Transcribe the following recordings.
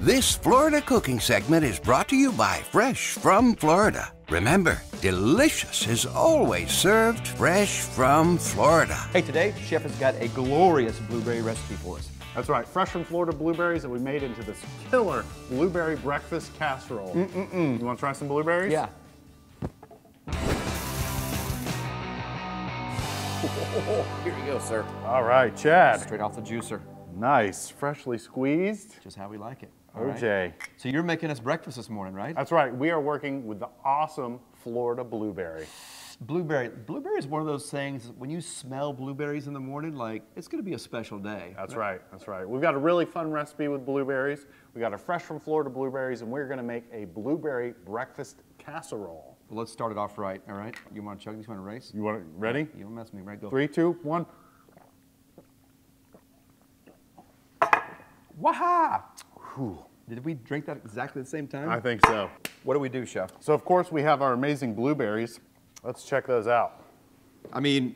This Florida cooking segment is brought to you by Fresh from Florida. Remember, delicious is always served fresh from Florida. Hey, today, Chef has got a glorious blueberry recipe for us. That's right, fresh from Florida blueberries that we made into this killer blueberry breakfast casserole. You want to try some blueberries? Yeah. Here you go, sir. All right, Chad. Straight off the juicer. Nice, freshly squeezed. Just how we like it. OJ. Right. So you're making us breakfast this morning, right? That's right, we are working with the awesome Florida blueberry. Blueberry is one of those things, when you smell blueberries in the morning, like, it's gonna be a special day. That's right, that's right. We've got a really fun recipe with blueberries. We got a fresh from Florida blueberries, and we're gonna make a blueberry breakfast casserole. Well, let's start it off right, all right? You wanna chug these, you wanna race? You want it ready? You don't mess with me, right? Go. 3, 2, 1. Waha! Whew. Did we drink that exactly at the same time? I think so. What do we do, Chef? So of course we have our amazing blueberries. Let's check those out. I mean,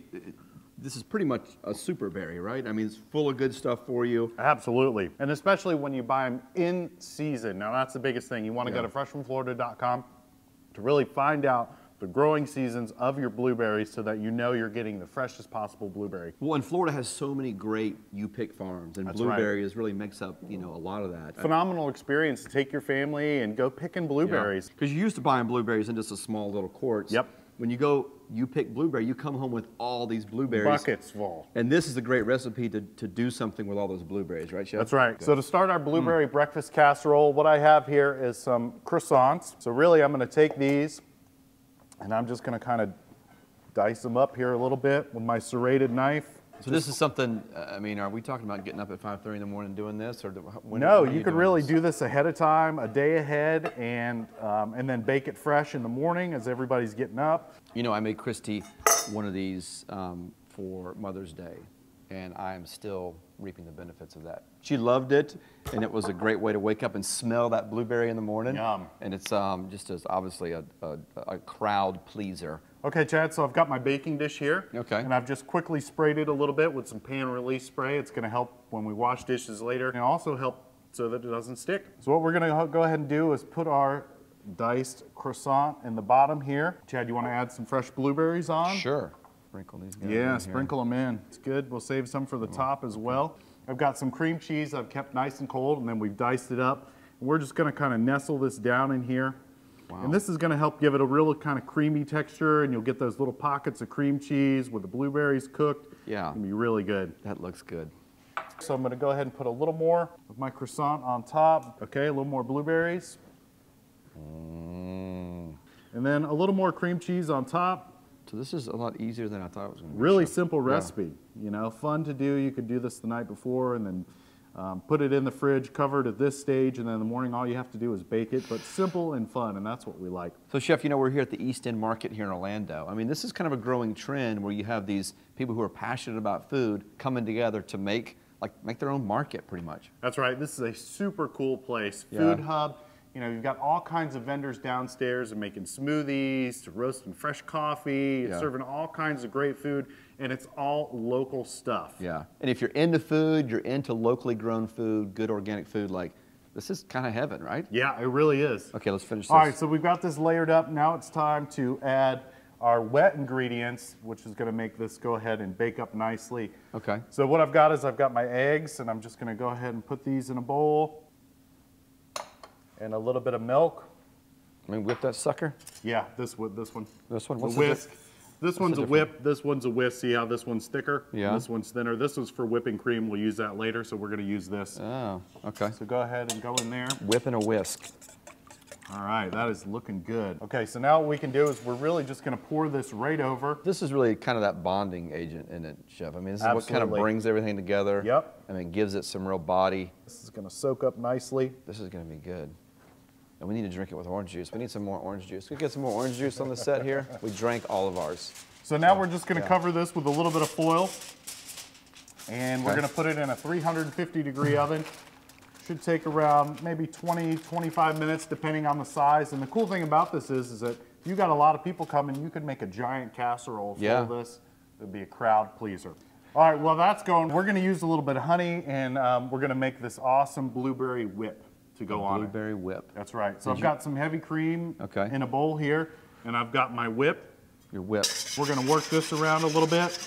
this is pretty much a super berry, right? I mean, it's full of good stuff for you. Absolutely. And especially when you buy them in season. Now that's the biggest thing. You want to go to freshfromflorida.com to really find out the growing seasons of your blueberries so that you know you're getting the freshest possible blueberry. Well, and Florida has so many great you-pick farms, and blueberries really makes up, you know, a lot of that. Phenomenal experience to take your family and go picking blueberries. Because you used to buying blueberries in just a small little quarts. Yep. When you go, you pick blueberry, you come home with all these blueberries. Buckets full. And this is a great recipe to do something with all those blueberries, right, Chef? That's right. So to start our blueberry breakfast casserole, what I have here is some croissants. So really I'm going to take these and I'm just going to kind of dice them up here a little bit with my serrated knife. So this is something, I mean, are we talking about getting up at 5:30 in the morning doing this? Or no, you could really do this ahead of time, a day ahead, and then bake it fresh in the morning as everybody's getting up. You know, I made Christy one of these for Mother's Day, and I am still reaping the benefits of that. She loved it, and it was a great way to wake up and smell that blueberry in the morning. Yum. And it's just as obviously a crowd pleaser. Okay, Chad, so I've got my baking dish here. Okay. And I've just quickly sprayed it a little bit with some pan release spray. It's gonna help when we wash dishes later, and also help so that it doesn't stick. So what we're gonna go ahead and do is put our diced croissant in the bottom here. Chad, you wanna add some fresh blueberries on? Sure. Sprinkle these guys Yeah, in sprinkle them in. It's good. We'll save some for the top as well. I've got some cream cheese I've kept nice and cold, and then we've diced it up. And we're just gonna kind of nestle this down in here. Wow. And this is gonna help give it a real kind of creamy texture, and you'll get those little pockets of cream cheese with the blueberries cooked. Yeah. It's gonna be really good. That looks good. So I'm gonna go ahead and put a little more of my croissant on top. Okay, a little more blueberries. And then a little more cream cheese on top. So this is a lot easier than I thought it was going to be. Really simple recipe, you know, fun to do. You could do this the night before and then put it in the fridge, cover it at this stage, and then in the morning all you have to do is bake it, but simple and fun, and that's what we like. So Chef, you know, we're here at the East End Market here in Orlando. I mean, this is kind of a growing trend where you have these people who are passionate about food coming together to make their own market pretty much. That's right. This is a super cool place. Food hub. You know, you've got all kinds of vendors downstairs and making smoothies, to roasting fresh coffee, serving all kinds of great food, and it's all local stuff. Yeah, and if you're into food, you're into locally grown food, good organic food, like, this is kind of heaven, right? Yeah, it really is. Okay, let's finish this. All right, so we've got this layered up. Now it's time to add our wet ingredients, which is gonna make this go ahead and bake up nicely. Okay. So what I've got is I've got my eggs, and I'm just gonna go ahead and put these in a bowl. And a little bit of milk. I mean, whip that sucker? Yeah, this one. This one? What's the whisk. This one's a whip, this one's a whisk. See how this one's thicker? Yeah. This one's thinner. This is for whipping cream. We'll use that later, so we're gonna use this. Oh, okay. So go ahead and go in there. Whip and a whisk. All right, that is looking good. Okay, so now what we can do is we're really just gonna pour this right over. This is really kind of that bonding agent, isn't it, Chef? I mean, this is what kind of brings everything together. Yep. I mean, gives it some real body. This is gonna soak up nicely. This is gonna be good. And we need to drink it with orange juice. We need some more orange juice. Can we get some more orange juice on the set here? We drank all of ours. So now we're just gonna cover this with a little bit of foil. And we're gonna put it in a 350-degree oven. Should take around maybe 20, 25 minutes, depending on the size. And the cool thing about this is that if you got a lot of people coming, you could make a giant casserole full of this. It'd be a crowd pleaser. All right, well that's going. We're gonna use a little bit of honey, and we're gonna make this awesome blueberry whip to go on it. Blueberry whip. That's right. So I've got some heavy cream Okay. in a bowl here, and I've got my whip. Your whip. We're gonna work this around a little bit.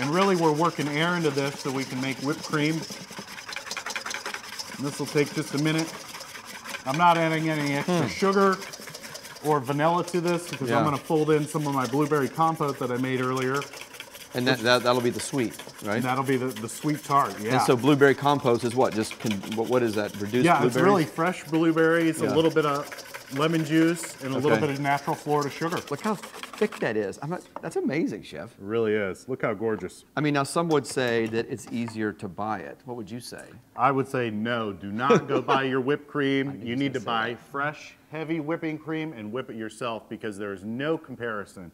And really we're working air into this so we can make whipped cream. And this will take just a minute. I'm not adding any extra sugar or vanilla to this because I'm gonna fold in some of my blueberry compote that I made earlier. And that'll be the sweet, right? And that'll be the sweet tart, yeah. And so blueberry compost is what? Just what is that? Reduced yeah, blueberries? it's really fresh blueberries, a little bit of lemon juice, and a little bit of natural Florida sugar. Look how thick that is. That's amazing, Chef. It really is. Look how gorgeous. I mean, now some would say that it's easier to buy it. What would you say? I would say no, do not go buy your whipped cream. You need to buy fresh, heavy whipping cream and whip it yourself because there is no comparison.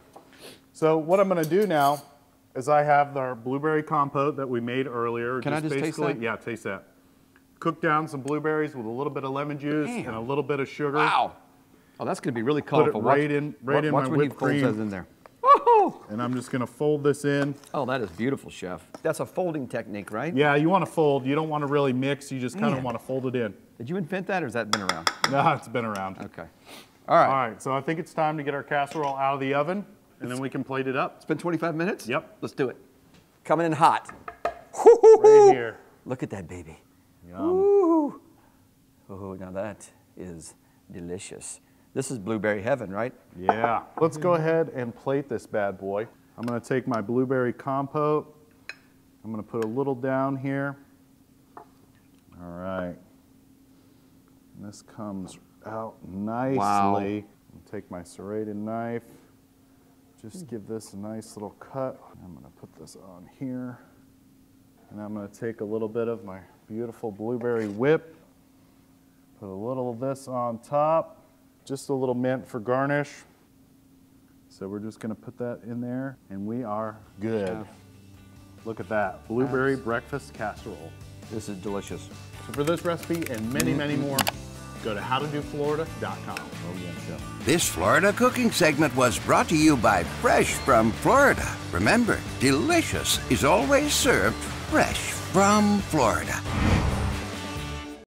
So what I'm gonna do now is I have our blueberry compote that we made earlier. Can I just taste that? Yeah, taste that. Cook down some blueberries with a little bit of lemon juice and a little bit of sugar. Wow. Oh, that's gonna be really colorful. Put it right in my whipped cream. Watch when he folds in there. Woohoo! And I'm just gonna fold this in. Oh, that is beautiful, Chef. That's a folding technique, right? Yeah, you wanna fold. You don't wanna really mix. You just kind of wanna fold it in. Did you invent that or has that been around? No, it's been around. Okay. All right. All right, so I think it's time to get our casserole out of the oven and then we can plate it up. It's been 25 minutes? Yep. Let's do it. Coming in hot. Right here. Look at that baby. Yum. Ooh. Oh, now that is delicious. This is blueberry heaven, right? Yeah. Let's go ahead and plate this bad boy. I'm gonna take my blueberry compote. I'm gonna put a little down here. All right. And this comes out nicely. Wow. Take my serrated knife. Just give this a nice little cut. I'm gonna put this on here. And I'm gonna take a little bit of my beautiful blueberry whip. Put a little of this on top. Just a little mint for garnish. So we're just gonna put that in there and we are good. Yeah. Look at that, blueberry breakfast casserole. This is delicious. So for this recipe and many, many more, go to howtodoflorida.com. Oh yeah, Chef. This Florida cooking segment was brought to you by Fresh from Florida. Remember, delicious is always served fresh from Florida.